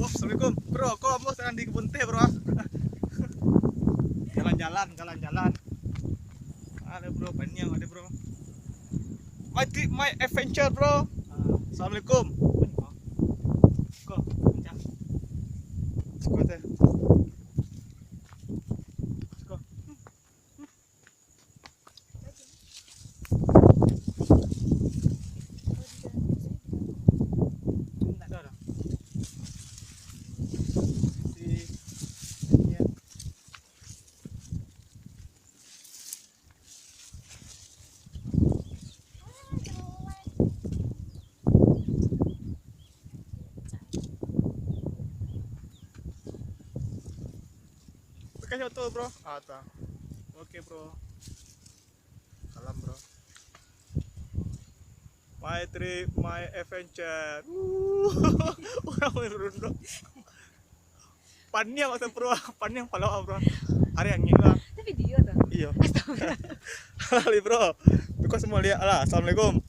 Oh, assalamualaikum bro, kok kamu sedang di kebun teh bro? Jalan-jalan. Ada bro, banyak ada bro. My trip, my adventure bro. Assalamualaikum. Kok, suka teh. Suka. Kasih foto bro. Ta. Oke bro. Salam bro. My trip, my adventure. Orang merunduk. Pannya waktu bro, pannya palawa bro. Hari yang lah. Itu video tuh. Iya. Halo bro. Tuh semua lihat lah. Assalamualaikum.